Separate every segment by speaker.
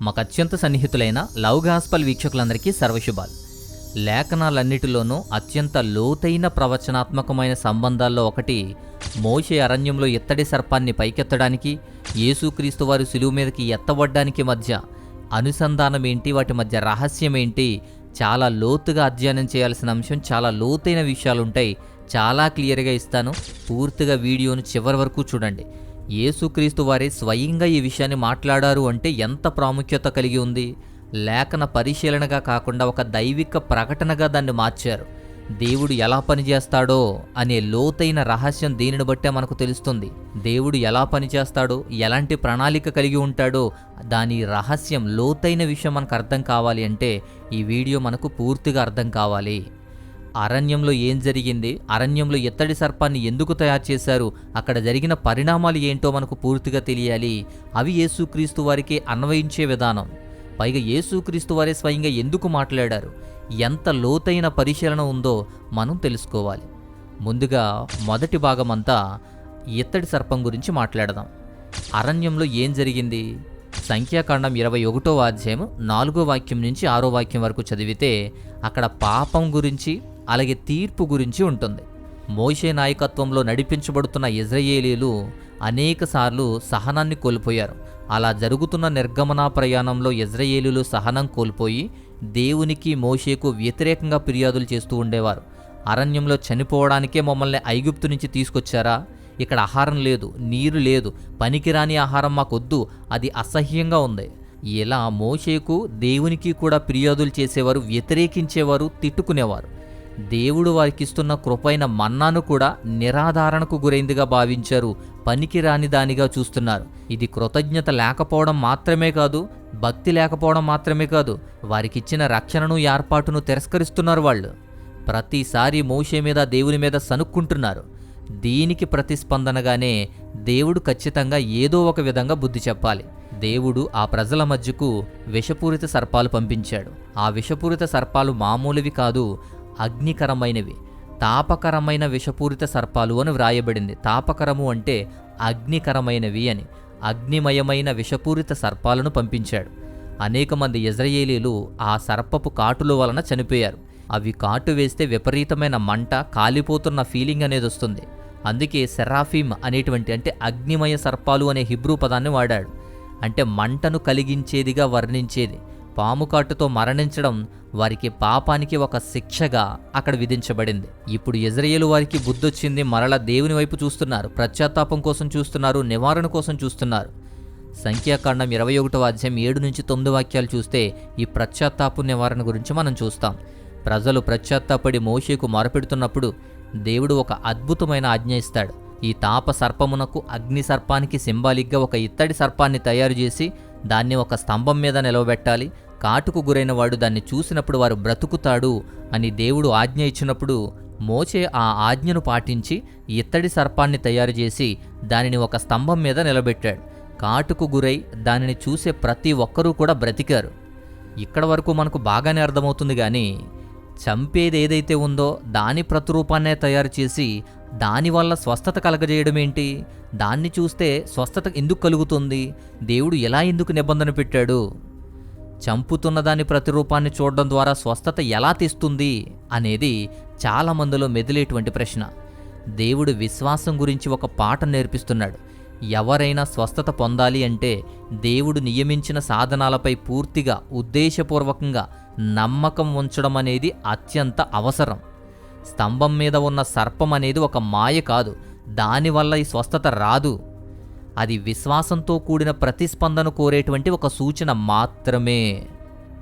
Speaker 1: మాకు అత్యంత సన్నిహితులైన love gospel వీక్షకులందరికీ సర్వశుభాలు. లేఖనాలన్నిటిలోనూ అత్యంత లోతైన ప్రవచనాత్మకమైన సంబంధాల్లో ఒకటి మోషే అరణ్యంలో ఇత్తడి సర్పాన్ని పైకెత్తడానికి, యేసుక్రీస్తు వారు శిలువ మీదకి ఎత్తబడ్డానికి మధ్య అనుసంధానం ఏంటి, వాటి మధ్య రహస్యం ఏంటి, చాలా లోతుగా అధ్యయనం చేయాల్సిన అంశం. చాలా లోతైన విషయాలుంటాయి. చాలా క్లియర్గా ఇస్తాను. పూర్తిగా వీడియోను చివరి వరకు చూడండి. యేసుక్రీస్తు వారే స్వయంగా ఈ విషయాన్ని మాట్లాడారు అంటే ఎంత ప్రాముఖ్యత కలిగి ఉంది. లేఖన పరిశీలనగా కాకుండా ఒక దైవిక ప్రకటనగా దాన్ని మార్చారు. దేవుడు ఎలా పనిచేస్తాడో అనే లోతైన రహస్యం దీనిని బట్టే మనకు తెలుస్తుంది. దేవుడు ఎలా పనిచేస్తాడో, ఎలాంటి ప్రణాళిక కలిగి ఉంటాడో దాని రహస్యం, లోతైన విషయం మనకు అర్థం కావాలి అంటే ఈ వీడియో మనకు పూర్తిగా అర్థం కావాలి. అరణ్యంలో ఏం జరిగింది, అరణ్యంలో ఇత్తడి సర్పాన్ని ఎందుకు తయారు చేశారు, అక్కడ జరిగిన పరిణామాలు ఏంటో మనకు పూర్తిగా తెలియాలి. అవి యేసుక్రీస్తు వారికి అన్వయించే విధానం. పైగా యేసుక్రీస్తు వారే స్వయంగా ఎందుకు మాట్లాడారు, ఎంత లోతైన పరిశీలన ఉందో మనం తెలుసుకోవాలి. ముందుగా మొదటి భాగమంతా ఇత్తడి సర్పం గురించి మాట్లాడదాం. అరణ్యంలో ఏం జరిగింది? సంఖ్యాకాండం 21వ అధ్యాయం 4వ వాక్యం నుంచి 6వ వాక్యం వరకు చదివితే అక్కడ పాపం గురించి, అలాగే తీర్పు గురించి ఉంటుంది. మోషే నాయకత్వంలో నడిపించబడుతున్న ఇశ్రాయేలీలు అనేకసార్లు సహనాన్ని కోల్పోయారు. అలా జరుగుతున్న నిర్గమన ప్రయాణంలో ఇశ్రాయేలీలు సహనం కోల్పోయి దేవునికి, మోషేకు వ్యతిరేకంగా ఫిర్యాదులు చేస్తూ ఉండేవారు. అరణ్యంలో చనిపోవడానికే మమ్మల్ని ఐగుప్తు నుంచి తీసుకొచ్చారా? ఇక్కడ ఆహారం లేదు, నీరు లేదు, పనికిరాని ఆహారం మాకొద్దు, అది అసహ్యంగా ఉంది. ఇలా మోషేకు, దేవునికి కూడా ఫిర్యాదులు చేసేవారు, వ్యతిరేకించేవారు, తిట్టుకునేవారు. దేవుడు వారికిస్తున్న కృపైన మన్నాను కూడా నిరాధారణకు గురైందిగా భావించారు, పనికిరాని దానిగా చూస్తున్నారు. ఇది కృతజ్ఞత లేకపోవడం మాత్రమే కాదు, భక్తి లేకపోవడం మాత్రమే కాదు, వారికిచ్చిన రక్షణను, ఏర్పాటును తిరస్కరిస్తున్నారు. వాళ్ళు ప్రతిసారి మోషే మీద, దేవుని మీద సనుక్కుంటున్నారు. దీనికి ప్రతిస్పందనగానే దేవుడు ఖచ్చితంగా ఏదో ఒక విధంగా బుద్ధి చెప్పాలి. దేవుడు ఆ ప్రజల మధ్యకు విషపూరిత సర్పాలు పంపించాడు. ఆ విషపూరిత సర్పాలు మామూలువి కాదు, అగ్నికరమైనవి. తాపకరమైన విషపూరిత సర్పాలు అని వ్రాయబడింది. తాపకరము అంటే అగ్నికరమైనవి అని. అగ్నిమయమైన విషపూరిత సర్పాలను పంపించాడు. అనేక మంది ఇశ్రాయేలీలు ఆ సర్పపు కాటుల వలన చనిపోయారు. అవి కాటు వేస్తే విపరీతమైన మంట, కాలిపోతున్న ఫీలింగ్ అనేది వస్తుంది. అందుకే సెరాఫీమ్ అనేటువంటి, అంటే అగ్నిమయ సర్పాలు అనే హిబ్రూ పదాన్ని వాడాడు. అంటే మంటను కలిగించేదిగా వర్ణించేది. పాము కాటుతో మరణించడం వారికి పాపానికి ఒక శిక్షగా అక్కడ విధించబడింది. ఇప్పుడు ఇశ్రాయేలు వారికి బుద్ధొచ్చింది. మరలా దేవుని వైపు చూస్తున్నారు, పశ్చాత్తాపం కోసం చూస్తున్నారు, నివారణ కోసం చూస్తున్నారు. సంఖ్యాకాండం 21వ అధ్యాయం 7 నుంచి 9 వాక్యాలు చూస్తే ఈ పశ్చాత్తాప నివారణ గురించి మనం చూస్తాం. ప్రజలు పశ్చాత్తాపడి మోషేకు మొరపెడుతున్నప్పుడు దేవుడు ఒక అద్భుతమైన ఆజ్ఞ ఇస్తాడు. ఈ తాప సర్పమునకు, అగ్ని సర్పానికి సింబాలిక్గా ఒక ఇత్తడి సర్పాన్ని తయారు చేసి దాన్ని ఒక స్తంభం మీద నిలవబెట్టాలి. కాటుకు గురైన వాడు దాన్ని చూసినప్పుడు వారు బ్రతుకుతాడు అని దేవుడు ఆజ్ఞ ఇచ్చినప్పుడు మోషే ఆ ఆజ్ఞను పాటించి ఇత్తడి సర్పాన్ని తయారు చేసి దానిని ఒక స్తంభం మీద నిలబెట్టాడు. కాటుకు గురై దానిని చూసే ప్రతి ఒక్కరూ కూడా బ్రతికారు. ఇక్కడ వరకు మనకు బాగానే అర్థమవుతుంది. కానీ చంపేది ఏదైతే ఉందో దాని ప్రతిరూపాన్నే తయారు చేసి దానివల్ల స్వస్థత కలగజేయడం ఏంటి? దాన్ని చూస్తే స్వస్థత ఎందుకు కలుగుతుంది? దేవుడు ఎలా ఎందుకు నిబంధన పెట్టాడు? చంపుతున్న దాని ప్రతిరూపాన్ని చూడడం ద్వారా స్వస్థత ఎలా తెస్తుంది అనేది చాలా మందిలో మెదిలేటువంటి ప్రశ్న. దేవుడు విశ్వాసం గురించి ఒక పాఠం నేర్పిస్తున్నాడు. ఎవరైనా స్వస్థత పొందాలి అంటే దేవుడు నియమించిన సాధనాలపై పూర్తిగా, ఉద్దేశపూర్వకంగా నమ్మకం ఉంచడం అనేది అత్యంత అవసరం. స్తంభం మీద ఉన్న సర్పం అనేది ఒక మాయ కాదు, దానివల్ల ఈ స్వస్థత రాదు. అది విశ్వాసంతో కూడిన ప్రతిస్పందన కోరేటువంటి ఒక సూచన మాత్రమే.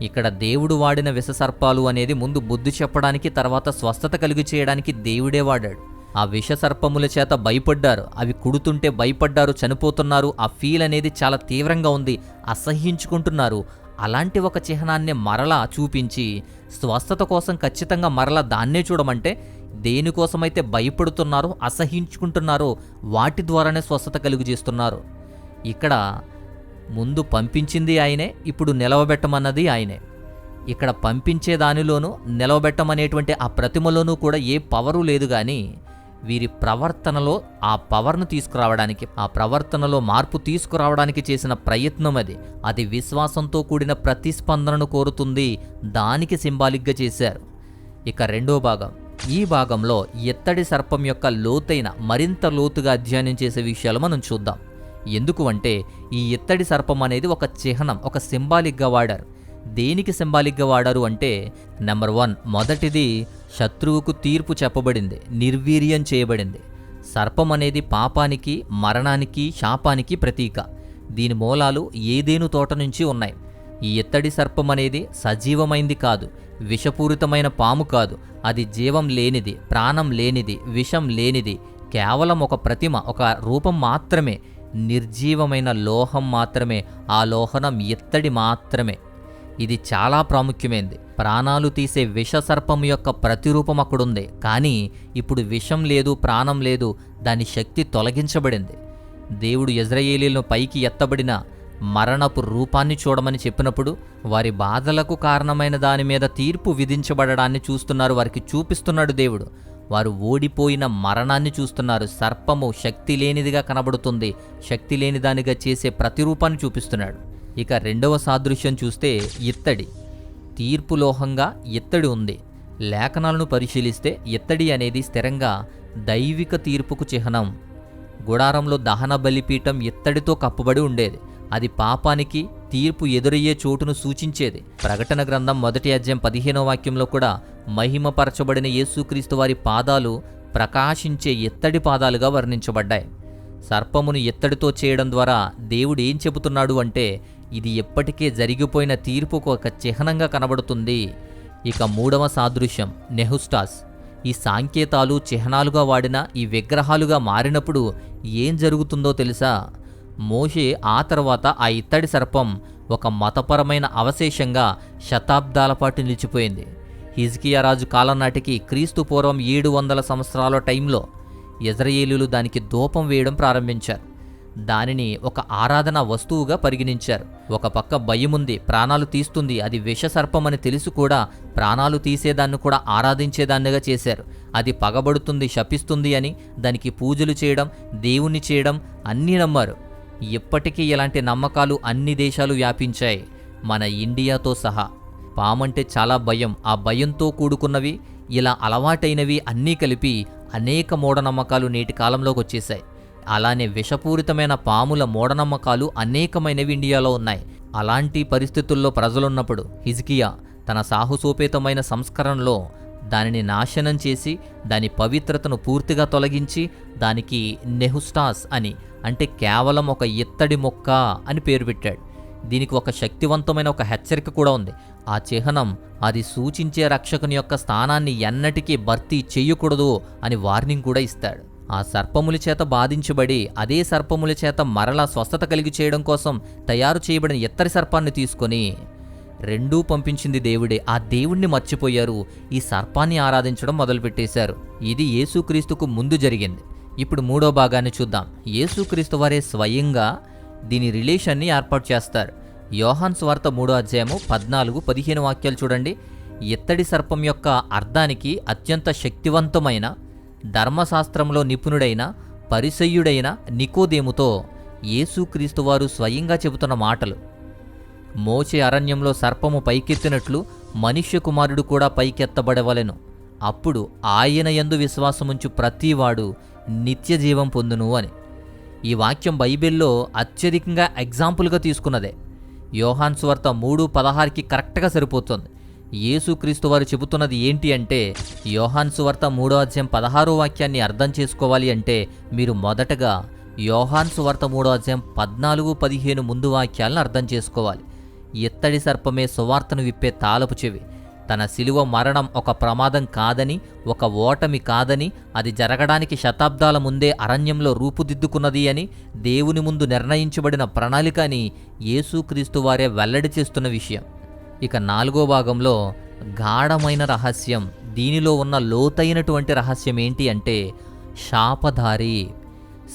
Speaker 1: ఇక్కడ దేవుడు వాడిన విషసర్పాలు అనేది ముందు బుద్ధి చెప్పడానికి, తర్వాత స్వస్థత కలిగి చేయడానికి దేవుడే వాడాడు. ఆ విషసర్పముల చేత భయపడ్డారు, అవి కుడుతుంటే భయపడ్డారు, చనిపోతున్నారు. ఆ ఫీల్ అనేది చాలా తీవ్రంగా ఉంది, అసహ్యించుకుంటున్నారు. అలాంటి ఒక చిహ్నాన్ని మరలా చూపించి స్వస్థత కోసం ఖచ్చితంగా మరలా దాన్నే చూడమంటే, దేనికోసమైతే భయపడుతున్నారో, అసహ్యించుకుంటున్నారో వాటి ద్వారానే స్వస్థత కలుగు చేస్తున్నారు. ఇక్కడ ముందు పంపించింది ఆయనే, ఇప్పుడు నిలవబెట్టమన్నది ఆయనే. ఇక్కడ పంపించే దానిలోనూ నిలవబెట్టమనేటువంటి ఆ ప్రతిమలోనూ కూడా ఏ పవరు లేదు. కానీ వీరి ప్రవర్తనలో ఆ పవర్ను తీసుకురావడానికి, ఆ ప్రవర్తనలో మార్పు తీసుకురావడానికి చేసిన ప్రయత్నం అది విశ్వాసంతో కూడిన ప్రతిస్పందనను కోరుతుంది. దానికి సింబాలిక్గా చేశారు. ఇక రెండో భాగం. ఈ భాగంలో ఇత్తడి సర్పం యొక్క లోతైన, మరింత లోతుగా అధ్యయనం చేసే విషయాలు మనం చూద్దాం. ఎందుకు అంటే ఈ ఇత్తడి సర్పం అనేది ఒక చిహ్నం, ఒక సింబాలిక్గా వాడారు. దేనికి సింబాలిక్గా వాడారు అంటే, నెంబర్ 1, మొదటిది శత్రువుకు తీర్పు చెప్పబడింది, నిర్వీర్యం చేయబడింది. సర్పం అనేది పాపానికి, మరణానికి, శాపానికి ప్రతీక. దీని మూలాలు ఏదేను తోట నుంచి ఉన్నాయి. ఈ ఇత్తడి సర్పం అనేది సజీవమైంది కాదు, విషపూరితమైన పాము కాదు. అది జీవం లేనిది, ప్రాణం లేనిది, విషం లేనిది. కేవలం ఒక ప్రతిమ, ఒక రూపం మాత్రమే. నిర్జీవమైన లోహం మాత్రమే. ఆ లోహనం ఇత్తడి మాత్రమే. ఇది చాలా ప్రాముఖ్యమైనది. ప్రాణాలు తీసే విషసర్పం యొక్క ప్రతిరూపం అక్కడుంది. కానీ ఇప్పుడు విషం లేదు, ప్రాణం లేదు. దాని శక్తి తొలగించబడింది. దేవుడు ఇజ్రాయేలీలను పైకి ఎత్తబడిన మరణపు రూపాన్ని చూడమని చెప్పినప్పుడు వారి బాధలకు కారణమైన దాని మీద తీర్పు విధించబడడాన్ని చూస్తున్నారు. వారికి చూపిస్తున్నాడు దేవుడు. వారు ఓడిపోయిన మరణాన్ని చూస్తున్నారు. సర్పము శక్తి లేనిదిగా కనబడుతుంది. శక్తి లేని దానిగా చేసే ప్రతిరూపాన్ని చూపిస్తున్నాడు. ఇక రెండవ సాదృశ్యం చూస్తే ఇత్తడి. తీర్పు లోహంగా ఇత్తడి ఉంది. లేఖనాలను పరిశీలిస్తే ఇత్తడి అనేది స్థిరంగా దైవిక తీర్పుకు చిహ్నం. గుడారంలో దహన బలిపీఠం ఇత్తడితో కప్పబడి ఉండేది. అది పాపానికి, తీర్పు ఎదురయ్యే చోటును సూచించేది. ప్రకటన గ్రంథం 1వ అధ్యాయం 15వ వాక్యంలో కూడా మహిమపరచబడిన యేసుక్రీస్తు వారి పాదాలు ప్రకాశించే ఇత్తడి పాదాలుగా వర్ణించబడ్డాయి. సర్పమును ఇత్తడితో చేయడం ద్వారా దేవుడు ఏం చెబుతున్నాడు అంటే, ఇది ఎప్పటికే జరిగిపోయిన తీర్పుకు ఒక చిహ్నంగా కనబడుతుంది. ఇక మూడవ సాదృశ్యం నెహుస్టాస్. ఈ సాంకేతాలు చిహ్నాలుగా వాడిన ఈ విగ్రహాలుగా మారినప్పుడు ఏం జరుగుతుందో తెలుసా? మోషే ఆ తర్వాత ఆ ఇత్తడి సర్పం ఒక మతపరమైన అవశేషంగా శతాబ్దాల పాటు నిలిచిపోయింది. హిజ్కియా రాజు కాలం నాటికి క్రీస్తు పూర్వం 700 సంవత్సరాల టైంలో ఇజ్రాయేలీలు దానికి ధూపం వేయడం ప్రారంభించారు. దానిని ఒక ఆరాధనా వస్తువుగా పరిగణించారు. ఒక పక్క భయముంది, ప్రాణాలు తీస్తుంది, అది విషసర్పమని తెలుసు కూడా ప్రాణాలు తీసేదాన్ని కూడా ఆరాధించేదాన్నిగా చేశారు. అది పగబడుతుంది, శపిస్తుంది అని దానికి పూజలు చేయడం, దేవుణ్ణి చేయడం అన్నీ నమ్మారు. ఇప్పటికీ ఇలాంటి నమ్మకాలు అన్ని దేశాలు వ్యాపించాయి, మన ఇండియాతో సహా. పామంటే చాలా భయం. ఆ భయంతో కూడుకున్నవి, ఇలా అలవాటైనవి అన్నీ కలిపి అనేక మూఢనమ్మకాలు నేటి కాలంలోకి వచ్చేశాయి. అలానే విషపూరితమైన పాముల మూఢనమ్మకాలు అనేకమైనవి ఇండియాలో ఉన్నాయి. అలాంటి పరిస్థితుల్లో ప్రజలున్నప్పుడు హిజ్కియా తన సాహసోపేతమైన సంస్కరణలో దానిని నాశనం చేసి దాని పవిత్రతను పూర్తిగా తొలగించి దానికి నెహుస్టాస్ అని, అంటే కేవలం ఒక ఇత్తడి మొక్క అని పేరు పెట్టాడు. దీనికి ఒక శక్తివంతమైన ఒక హెచ్చరిక కూడా ఉంది. ఆ చిహ్నం అది సూచించే రక్షకుని యొక్క స్థానాన్ని ఎన్నటికీ భర్తీ చెయ్యకూడదు అని వార్నింగ్ కూడా ఇస్తాడు. ఆ సర్పముల చేత బాధించబడి అదే సర్పముల చేత మరలా స్వస్థత కలిగి చేయడం కోసం తయారు చేయబడిన ఇత్తడి సర్పాన్ని తీసుకొని రెండూ పంపించింది దేవుడే. ఆ దేవుణ్ణి మర్చిపోయారు. ఈ సర్పాన్ని ఆరాధించడం మొదలుపెట్టేశారు. ఇది యేసుక్రీస్తుకు ముందు జరిగింది. ఇప్పుడు మూడో భాగాన్ని చూద్దాం. యేసుక్రీస్తు వారే స్వయంగా దీని రిలేషన్ని ఏర్పాటు చేస్తారు. యోహాను సువార్త 3వ అధ్యాయము 14-15 వాక్యాలు చూడండి. ఇత్తడి సర్పం యొక్క అర్థానికి అత్యంత శక్తివంతమైన, ధర్మశాస్త్రంలో నిపుణుడైన, పరిసయ్యుడైన నికోదేముతో యేసుక్రీస్తు వారు స్వయంగా చెబుతున్న మాటలు. మోషే అరణ్యంలో సర్పము పైకెత్తినట్లు మనుష్య కుమారుడు కూడా పైకెత్తబడవలెను. అప్పుడు ఆయన యందు విశ్వాసముంచు ప్రతివాడు నిత్య జీవం పొందును అని. ఈ వాక్యం బైబిల్లో అత్యధికంగా ఎగ్జాంపుల్గా తీసుకున్నదే. యోహాను సువార్త 3:16కి కరెక్ట్గా సరిపోతుంది. యేసుక్రీస్తు వారు చెబుతున్నది ఏంటి అంటే, యోహాను సువార్త 3వ అధ్యాయం 16వ వాక్యాన్ని అర్థం చేసుకోవాలి అంటే మీరు మొదటగా యోహాను సువార్త 3వ అధ్యాయం 14-15 ముందు వాక్యాలను అర్థం చేసుకోవాలి. ఇత్తడి సర్పమే సువార్తను విప్పే తాళపు చెవి. తన శిలువ మరణం ఒక ప్రమాదం కాదని, ఒక ఓటమి కాదని, అది జరగడానికి శతాబ్దాల ముందే అరణ్యంలో రూపుదిద్దుకున్నది అని, దేవుని ముందు నిర్ణయించబడిన ప్రణాళిక అని యేసుక్రీస్తు వారే వెల్లడి చేస్తున్న విషయం. ఇక 4వ భాగంలో గాఢమైన రహస్యం. దీనిలో ఉన్న లోతైనటువంటి రహస్యం ఏంటి అంటే శాపధారి.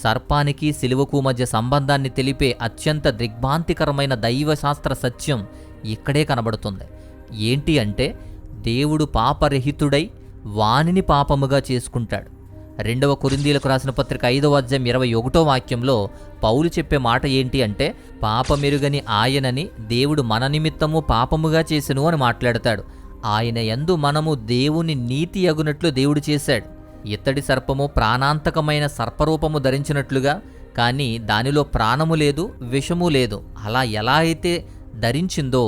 Speaker 1: సర్పానికి శిలువకు మధ్య సంబంధాన్ని తెలిపే అత్యంత దిగ్భ్రాంతికరమైన దైవశాస్త్ర సత్యం ఇక్కడే కనబడుతుంది. ఏంటి అంటే, దేవుడు పాపరహితుడై వానిని పాపముగా చేసుకుంటాడు. రెండవ కొరింథీయులకు రాసిన పత్రిక 5వ అధ్యాయం 21వ వాక్యంలో పౌలు చెప్పే మాట ఏంటి అంటే, పాపమెరుగని ఆయనని దేవుడు మన నిమిత్తము పాపముగా చేసెను అని మాట్లాడతాడు. ఆయన యందు మనము దేవుని నీతి అగునట్లు దేవుడు చేశాడు. ఇత్తడి సర్పము ప్రాణాంతకమైన సర్పరూపము ధరించినట్లుగా, కానీ దానిలో ప్రాణము లేదు, విషము లేదు. అలా ఎలా అయితే ధరించిందో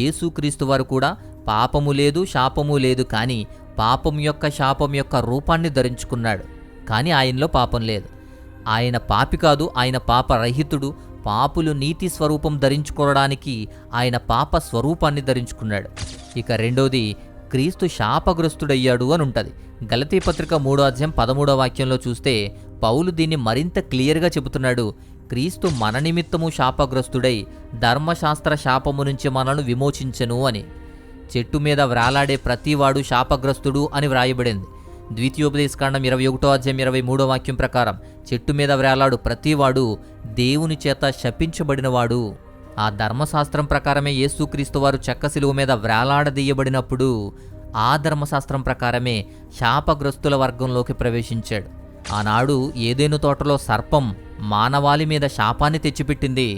Speaker 1: యేసుక్రీస్తు వారు కూడా పాపము లేదు, శాపము లేదు, కానీ పాపం యొక్క శాపం యొక్క రూపాన్ని ధరించుకున్నాడు. కానీ ఆయనలో పాపం లేదు. ఆయన పాపి కాదు, ఆయన పాపరహితుడు. పాపులు నీతి స్వరూపం ధరించుకోవడానికి ఆయన పాప స్వరూపాన్ని ధరించుకున్నాడు. ఇక రెండోది, క్రీస్తు శాపగ్రస్తుడయ్యాడు అని ఉంటుంది. గలతీ పత్రిక 3వ అధ్యాయం 13వ వాక్యంలో చూస్తే పౌలు దీన్ని మరింత క్లియర్గా చెబుతున్నాడు. క్రీస్తు మన నిమిత్తము శాపగ్రస్తుడై ధర్మశాస్త్ర శాపము నుంచి మనను విమోచించెను అని. చెట్టు మీద వ్రాలాడే ప్రతివాడు శాపగ్రస్తుడు అని వ్రాయబడింది. ద్వితీయోపదేశకాండం 21వ అధ్యాయం 23వ వాక్యం ప్రకారం చెట్టు మీద వ్రాలాడు ప్రతివాడు దేవుని చేత శపించబడినవాడు. ఆ ధర్మశాస్త్రం ప్రకారమే యేసుక్రీస్తు వారు చెక్క శిలువ మీద వ్రాలాడదీయబడినప్పుడు ఆ ధర్మశాస్త్రం ప్రకారమే శాపగ్రస్తుల వర్గంలోకి ప్రవేశించాడు. ఆనాడు ఏదెను తోటలో సర్పం మానవాళి మీద శాపాన్ని తెచ్చిపెట్టింది.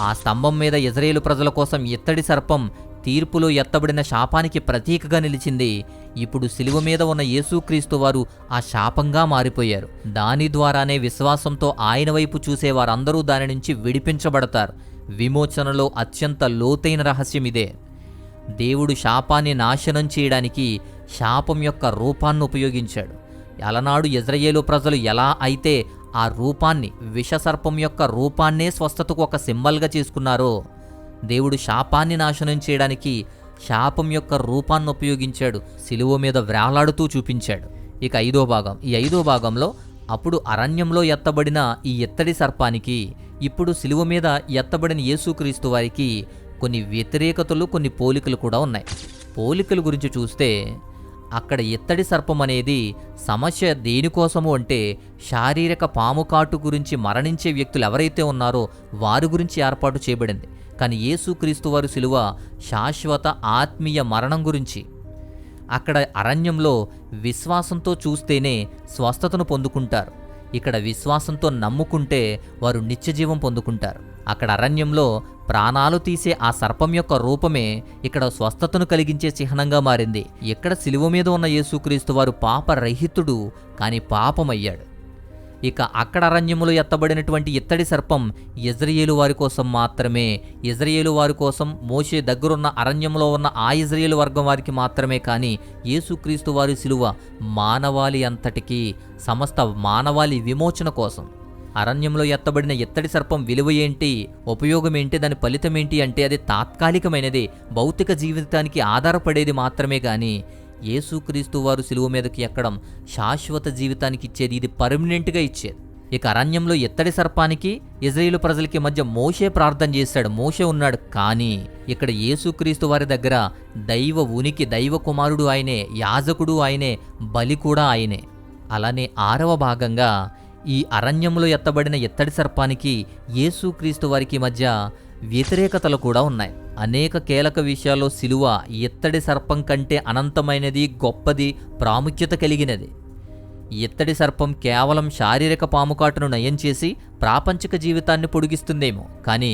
Speaker 1: ఆ స్తంభం మీద ఇజ్రాయేలు ప్రజల కోసం ఇత్తడి సర్పం తీర్పులో ఎత్తబడిన శాపానికి ప్రతీకగా నిలిచింది. ఇప్పుడు శిలువ మీద ఉన్న యేసుక్రీస్తు వారు ఆ శాపంగా మారిపోయారు. దాని ద్వారానే విశ్వాసంతో ఆయన వైపు చూసే వారందరూ దాని నుంచి విడిపించబడతారు. విమోచనలో అత్యంత లోతైన రహస్యం ఇదే. దేవుడు శాపాన్ని నాశనం చేయడానికి శాపం యొక్క రూపాన్ని ఉపయోగించాడు. అలనాడు ఇజ్రాయేలు ప్రజలు ఎలా అయితే ఆ రూపాన్ని, విషసర్పం యొక్క రూపాన్నే స్వస్థతకు ఒక సింబల్గా చేసుకున్నారో, దేవుడు శాపాన్ని నాశనం చేయడానికి శాపం యొక్క రూపాన్ని ఉపయోగించాడు. శిలువ మీద వ్రేలాడుతూ చూపించాడు. ఇక 5వ భాగం. ఈ 5వ భాగంలో అప్పుడు అరణ్యంలో ఎత్తబడిన ఈ ఇత్తడి సర్పానికి, ఇప్పుడు శిలువ మీద ఎత్తబడిన యేసుక్రీస్తు వారికి కొన్ని వ్యతిరేకతలు, కొన్ని పోలికలు కూడా ఉన్నాయి. పోలికల గురించి చూస్తే అక్కడ ఇత్తడి సర్పం అనేది సమస్య దేనికోసము అంటే, శారీరక పాము కాటు గురించి మరణించే వ్యక్తులు ఎవరైతే ఉన్నారో వారి గురించి ఏర్పాటు చేయబడింది. కానీ యేసుక్రీస్తు వారు శిలువ శాశ్వత ఆత్మీయ మరణం గురించి. అక్కడ అరణ్యంలో విశ్వాసంతో చూస్తేనే స్వస్థతను పొందుకుంటారు. ఇక్కడ విశ్వాసంతో నమ్ముకుంటే వారు నిత్యజీవం పొందుకుంటారు. అక్కడ అరణ్యంలో ప్రాణాలు తీసే ఆ సర్పం యొక్క రూపమే ఇక్కడ స్వస్థతను కలిగించే చిహ్నంగా మారింది. ఇక్కడ శిలువ మీద ఉన్న యేసుక్రీస్తు వారు పాపరహితుడు, కానీ పాపమయ్యాడు. ఇక అక్కడ అరణ్యములో ఎత్తబడినటువంటి ఇత్తడి సర్పం ఇజ్రాయేలు వారి కోసం మాత్రమే. ఇజ్రాయేలు వారి కోసం మోషే దగ్గరున్న అరణ్యంలో ఉన్న ఆ ఇజ్రాయేలు వర్గం వారికి మాత్రమే. కానీ యేసుక్రీస్తు వారి శిలువ మానవాళి అంతటికీ, సమస్త మానవాళి విమోచన కోసం. అరణ్యంలో ఎత్తబడిన ఇత్తడి సర్పం విలువ ఏంటి, ఉపయోగం ఏంటి, దాని ఫలితం ఏంటి అంటే అది తాత్కాలికమైనది, భౌతిక జీవితానికి ఆధారపడేది మాత్రమే. కానీ యేసుక్రీస్తు వారు శిలువ మీదకి ఎక్కడం శాశ్వత జీవితానికి ఇచ్చేది, ఇది పర్మనెంట్గా ఇచ్చేది. ఇక అరణ్యంలో ఇత్తడి సర్పానికి ఇజ్రాయేలు ప్రజలకి మధ్య మోషే ప్రార్థన చేశాడు, మోషే ఉన్నాడు. కానీ ఇక్కడ యేసుక్రీస్తు వారి దగ్గర దైవ ఉనికి, దైవ కుమారుడు ఆయనే, యాజకుడు ఆయనే, బలి కూడా ఆయనే. అలానే 6వ భాగంగా ఈ అరణ్యంలో ఎత్తబడిన ఇత్తడి సర్పానికి యేసుక్రీస్తు వారికి మధ్య వ్యతిరేకతలు కూడా ఉన్నాయి. అనేక కీలక విషయాల్లో శిలువ ఇత్తడి సర్పం కంటే అనంతమైనది, గొప్పది, ప్రాముఖ్యత కలిగినది. ఇత్తడి సర్పం కేవలం శారీరక పాముకాటును నయం చేసి ప్రాపంచిక జీవితాన్ని పొడిగిస్తుందేమో, కానీ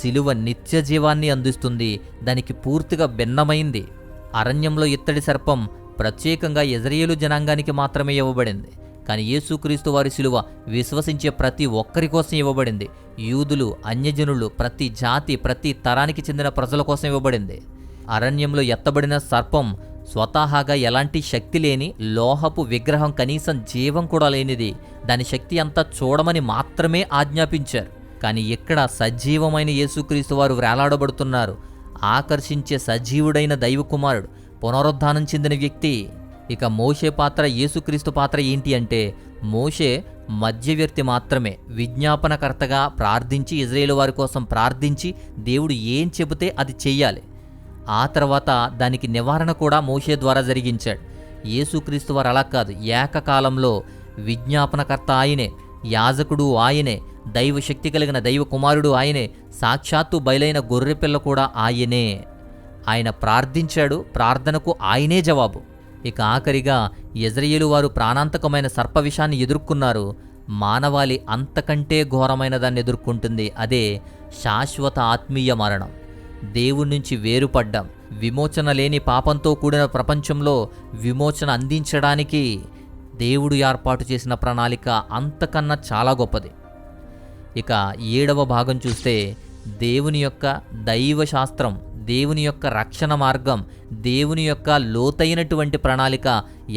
Speaker 1: శిలువ నిత్య జీవాన్ని అందిస్తుంది. దానికి పూర్తిగా భిన్నమైంది. అరణ్యంలో ఇత్తడి సర్పం ప్రత్యేకంగా ఇజ్రాయేలు జనాంగానికి మాత్రమే ఇవ్వబడింది. కానీ యేసుక్రీస్తు వారి శిలువ విశ్వసించే ప్రతి ఒక్కరి కోసం ఇవ్వబడింది. యూదులు, అన్యజనులు, ప్రతి జాతి, ప్రతి తరానికి చెందిన ప్రజల కోసం ఇవ్వబడింది. అరణ్యంలో ఎత్తబడిన సర్పం స్వతహాగా ఎలాంటి శక్తి లేని లోహపు విగ్రహం, కనీసం జీవం కూడా లేనిది. దాని శక్తి అంతా చూడమని మాత్రమే ఆజ్ఞాపించారు. కానీ ఇక్కడ సజీవమైన యేసుక్రీస్తు వారు వేలాడబడుతున్నారు. ఆకర్షించే సజీవుడైన దైవ కుమారుడు, పునరుద్ధానం చెందిన వ్యక్తి. ఇక మోషే పాత్ర, యేసుక్రీస్తు పాత్ర ఏంటి అంటే, మోషే మధ్యవర్తి మాత్రమే. విజ్ఞాపనకర్తగా ప్రార్థించి, ఇజ్రాయేలు వారి కోసం ప్రార్థించి, దేవుడు ఏం చెబితే అది చెయ్యాలి. ఆ తర్వాత దానికి నివారణ కూడా మోషే ద్వారా జరిగించాడు. యేసుక్రీస్తు వారు అలా కాదు. ఏకకాలంలో విజ్ఞాపనకర్త ఆయనే, యాజకుడు ఆయనే, దైవశక్తి కలిగిన దైవ కుమారుడు ఆయనే, సాక్షాత్తు బయలైన గొర్రెపిల్ల కూడా ఆయనే. ఆయన ప్రార్థించాడు, ప్రార్థనకు ఆయనే జవాబు. ఇక ఆఖరిగా యెజ్రెయేలు వారు ప్రాణాంతకమైన సర్ప విషాన్ని ఎదుర్కొన్నారు. మానవాళి అంతకంటే ఘోరమైన దాన్ని ఎదుర్కొంటుంది. అదే శాశ్వత ఆత్మీయ మరణం. దేవుడి నుంచి వేరుపడ్డం. విమోచన లేని పాపంతో కూడిన ప్రపంచంలో విమోచన అందించడానికి దేవుడు ఏర్పాటు చేసిన ప్రణాళిక అంతకన్నా చాలా గొప్పది. ఇక 7వ భాగం చూస్తే దేవుని యొక్క దైవ శాస్త్రం, దేవుని యొక్క రక్షణ మార్గం, దేవుని యొక్క లోతైనటువంటి ప్రణాళిక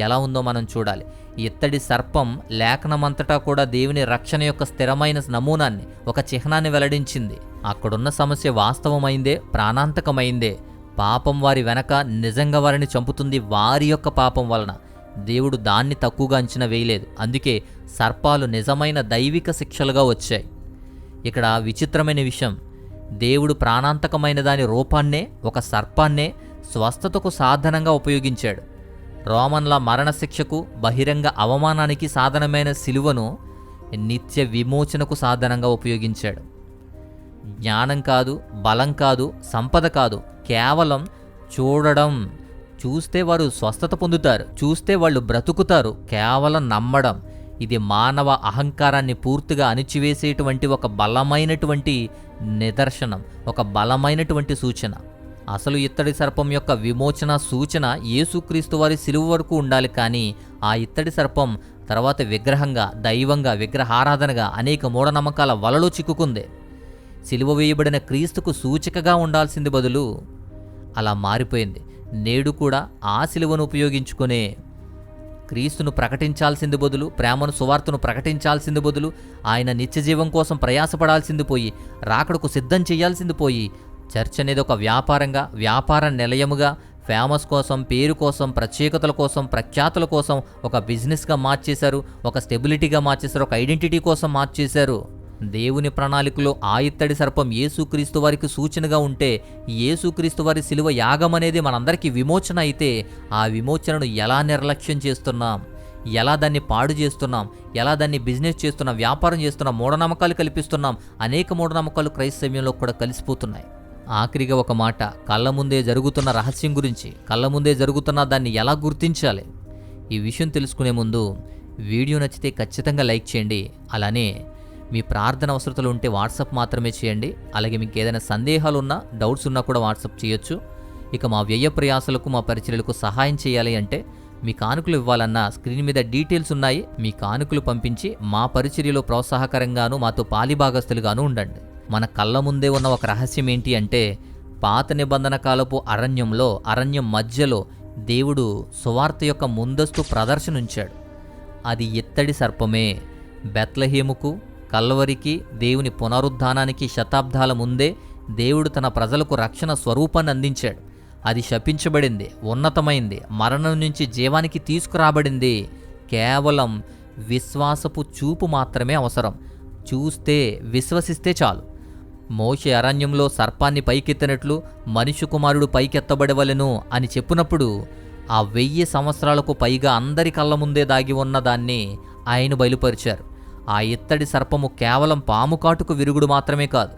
Speaker 1: ఎలా ఉందో మనం చూడాలి. ఇత్తడి సర్పం లేఖనమంతటా కూడా దేవుని రక్షణ యొక్క స్థిరమైన నమూనాన్ని, ఒక చిహ్నాన్ని వెల్లడించింది. అక్కడున్న సమస్య వాస్తవమైందే, ప్రాణాంతకమైందే. పాపం వారి వెనక నిజంగా వారిని చంపుతుంది వారి యొక్క పాపం వలన. దేవుడు దాన్ని తక్కువగా అంచనా వేయలేదు. అందుకే సర్పాలు నిజమైన దైవిక శిక్షలుగా వచ్చాయి. ఇక్కడ విచిత్రమైన విషయం, దేవుడు ప్రాణాంతకమైన దాని రూపాన్నే, ఒక సర్పాన్నే స్వస్థతకు సాధనంగా ఉపయోగించాడు. రోమన్ల మరణశిక్షకు, బహిరంగ అవమానానికి సాధనమైన సిలువను నిత్య విమోచనకు సాధనంగా ఉపయోగించాడు. జ్ఞానం కాదు, బలం కాదు, సంపద కాదు, కేవలం చూడడం. చూస్తే వారు స్వస్థత పొందుతారు, చూస్తే వాళ్ళు బ్రతుకుతారు. కేవలం నమ్మడం. ఇది మానవ అహంకారాన్ని పూర్తిగా అణిచివేసేటువంటి ఒక బలమైనటువంటి నిదర్శనం, ఒక బలమైనటువంటి సూచన. అసలు ఇత్తడి సర్పం యొక్క విమోచన సూచన యేసుక్రీస్తు వారి సిలువ వరకు ఉండాలి. కానీ ఆ ఇత్తడి సర్పం తర్వాత విగ్రహంగా, దైవంగా, విగ్రహారాధనగా అనేక మూఢనమ్మకాల వలలో చిక్కుకుంది. సిలువ వేయబడిన క్రీస్తుకు సూచికగా ఉండాల్సింది బదులు అలా మారిపోయింది. నేడు కూడా ఆ సిలువను ఉపయోగించుకునే క్రీస్తును ప్రకటించాల్సింది బదులు, ప్రేమను, సువార్తను ప్రకటించాల్సింది బదులు, ఆయన నిత్యజీవం కోసం ప్రయాసపడాల్సింది పోయి, రాకడకు సిద్ధం చేయాల్సింది పోయి, చర్చ్ అనేది ఒక వ్యాపారంగా, వ్యాపార నిలయముగా, ఫేమస్ కోసం, పేరు కోసం, ప్రత్యేకతల కోసం, ప్రఖ్యాతుల కోసం ఒక బిజినెస్గా మార్చేశారు, ఒక స్టెబిలిటీగా మార్చేశారు, ఒక ఐడెంటిటీ కోసం మార్చేశారు. దేవుని ప్రణాళికలో ఆ ఇత్తడి సర్పం యేసుక్రీస్తు వారికి సూచనగా ఉంటే, యేసుక్రీస్తు వారి సిలువ యాగం అనేది మనందరికీ విమోచన అయితే, ఆ విమోచనను ఎలా నిర్లక్ష్యం చేస్తున్నాం, ఎలా దాన్ని పాడు చేస్తున్నాం, ఎలా దాన్ని బిజినెస్ చేస్తున్నాం, వ్యాపారం చేస్తున్నాం, మూఢనమ్మకాలు కల్పిస్తున్నాం. అనేక మూఢనమ్మకాలు క్రైస్తవ్యంలో కూడా కలిసిపోతున్నాయి. ఆఖరిగా ఒక మాట, కళ్ళ ముందే జరుగుతున్న రహస్యం గురించి, కళ్ళ ముందే జరుగుతున్న దాన్ని ఎలా గుర్తించాలి, ఈ విషయం తెలుసుకునే ముందు వీడియో నచ్చితే ఖచ్చితంగా లైక్ చేయండి. అలానే మీ ప్రార్థన అవసరతలు ఉంటే వాట్సాప్ మాత్రమే చేయండి. అలాగే మీకు ఏదైనా సందేహాలు ఉన్నా, డౌట్స్ ఉన్నా కూడా వాట్సాప్ చేయొచ్చు. ఇక మా వ్యయ ప్రయాసలకు, మా పరిచర్యలకు సహాయం చేయాలి అంటే, మీ కానుకలు ఇవ్వాలన్నా స్క్రీన్ మీద డీటెయిల్స్ ఉన్నాయి. మీ కానుకలు పంపించి మా పరిచర్యలో ప్రోత్సాహకరంగాను, మాతో పాలిభాగస్తులుగాను ఉండండి. మన కళ్ళ ముందే ఉన్న ఒక రహస్యం ఏంటి అంటే, పాత నిబంధన కాలపు అరణ్యం మధ్యలో దేవుడు సువార్త యొక్క ముందస్తు ప్రదర్శన ఉంచాడు. అది ఇత్తడి సర్పమే. బెత్లెహేముకు, కల్వరికి, దేవుని పునరుద్ధానానికి శతాబ్దాల ముందే దేవుడు తన ప్రజలకు రక్షణ స్వరూపాన్ని అందించాడు. అది శపించబడింది, ఉన్నతమైంది, మరణం నుంచి జీవానికి తీసుకురాబడింది. కేవలం విశ్వాసపు చూపు మాత్రమే అవసరం. చూస్తే, విశ్వసిస్తే చాలు. మోషే అరణ్యంలో సర్పాన్ని పైకెత్తినట్లు మనుష్య కుమారుడు పైకెత్తబడవలెను అని చెప్పినప్పుడు, ఆ 1000 సంవత్సరాలకు పైగా అందరి కళ్ళ ముందే దాగి ఉన్న దాన్ని ఆయన బయలుపరిచారు. ఆ ఇత్తడి సర్పము కేవలం పాము కాటుకు విరుగుడు మాత్రమే కాదు,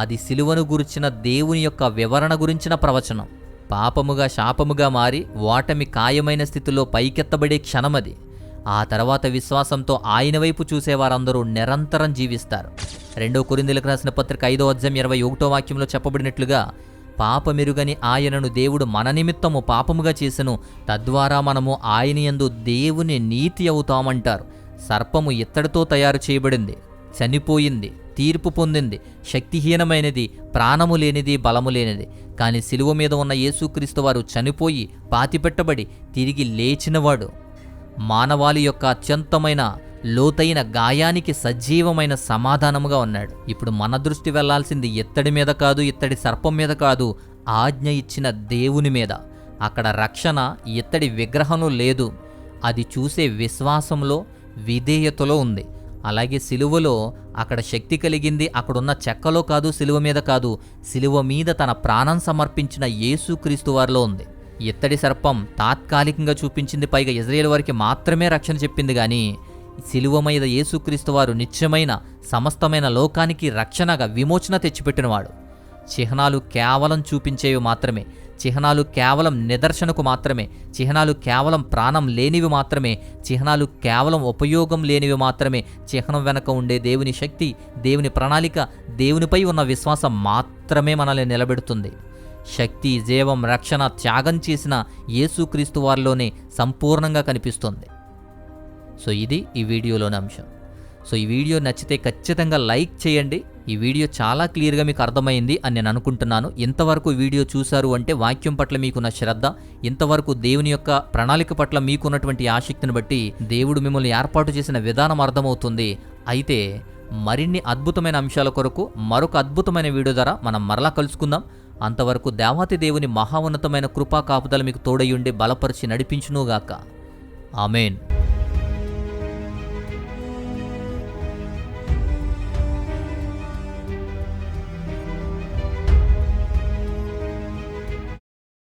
Speaker 1: అది సిలువను గురించిన దేవుని యొక్క వివరణ గురించిన ప్రవచనం. పాపముగా, శాపముగా మారి ఓటమి ఖాయమైన స్థితిలో పైకెత్తబడే క్షణమది. ఆ తర్వాత విశ్వాసంతో ఆయన వైపు చూసేవారందరూ నిరంతరం జీవిస్తారు. 2 కొరింథీయులకు రాసిన పత్రిక 5వ అధ్యాయం 21వ వాక్యంలో చెప్పబడినట్లుగా, పాపమెరుగని ఆయనను దేవుడు మన నిమిత్తము పాపముగా చేసెను, తద్వారా మనము ఆయన యందు దేవుని నీతి అవుతామంటారు. సర్పము ఇత్తడితో తయారు చేయబడింది, చనిపోయింది, తీర్పు పొందింది, శక్తిహీనమైనది, ప్రాణము లేనిది, బలము లేనిది. కానీ సిలువ మీద ఉన్న యేసుక్రీస్తు వారు చనిపోయి, పాతిపెట్టబడి, తిరిగి లేచినవాడు. మానవాళి యొక్క అత్యంతమైన లోతైన గాయానికి సజీవమైన సమాధానముగా ఉన్నాడు. ఇప్పుడు మన దృష్టి వెళ్లాల్సింది ఇత్తడి మీద కాదు, ఇత్తడి సర్పం మీద కాదు, ఆజ్ఞ ఇచ్చిన దేవుని మీద. అక్కడ రక్షణ ఇత్తడి విగ్రహంలో లేదు, అది చూసే విశ్వాసంలో, విధేయతలో ఉంది. అలాగే సిలువలో అక్కడ శక్తి కలిగింది అక్కడున్న చెక్కలో కాదు, సిలువ మీద కాదు, సిలువ మీద తన ప్రాణం సమర్పించిన యేసుక్రీస్తు వారిలో ఉంది. ఇత్తడి సర్పం తాత్కాలికంగా చూపించింది, పైగా ఇజ్రాయేలు వారికి మాత్రమే రక్షణ చెప్పింది. కానీ సిలువ మీద యేసుక్రీస్తు వారు నిత్యమైన, సమస్తమైన లోకానికి రక్షణగా, విమోచన తెచ్చిపెట్టినవాడు. చిహ్నాలు కేవలం చూపించేవి మాత్రమే, చిహ్నాలు కేవలం నిదర్శనకు మాత్రమే, చిహ్నాలు కేవలం ప్రాణం లేనివి మాత్రమే, చిహ్నాలు కేవలం ఉపయోగం లేనివి మాత్రమే. చిహ్నం వెనక ఉండే దేవుని శక్తి, దేవుని ప్రణాళిక, దేవునిపై ఉన్న విశ్వాసం మాత్రమే మనల్ని నిలబెడుతుంది. శక్తి, జీవం, రక్షణ త్యాగం చేసిన యేసుక్రీస్తు వారిలోనే సంపూర్ణంగా కనిపిస్తుంది. సో ఇది ఈ వీడియోలోని అంశం. సో ఈ వీడియో నచ్చితే ఖచ్చితంగా లైక్ చేయండి. ఈ వీడియో చాలా క్లియర్గా మీకు అర్థమైంది అని నేను అనుకుంటున్నాను. ఇంతవరకు వీడియో చూశారు అంటే వాక్యం పట్ల మీకున్న శ్రద్ధ, ఇంతవరకు దేవుని యొక్క ప్రణాళిక పట్ల మీకున్నటువంటి ఆసక్తిని బట్టి దేవుడు మిమ్మల్ని ఏర్పాటు చేసిన విధానం అర్థమవుతుంది. అయితే మరిన్ని అద్భుతమైన అంశాల కొరకు మరొక అద్భుతమైన వీడియో ద్వారా మనం మరలా కలుసుకుందాం. అంతవరకు దేవాతి దేవుని మహా ఉన్నతమైన కృపా కాపుదల మీకు తోడయుండి బలపరిచి నడిపించునుగాక. ఆమేన్.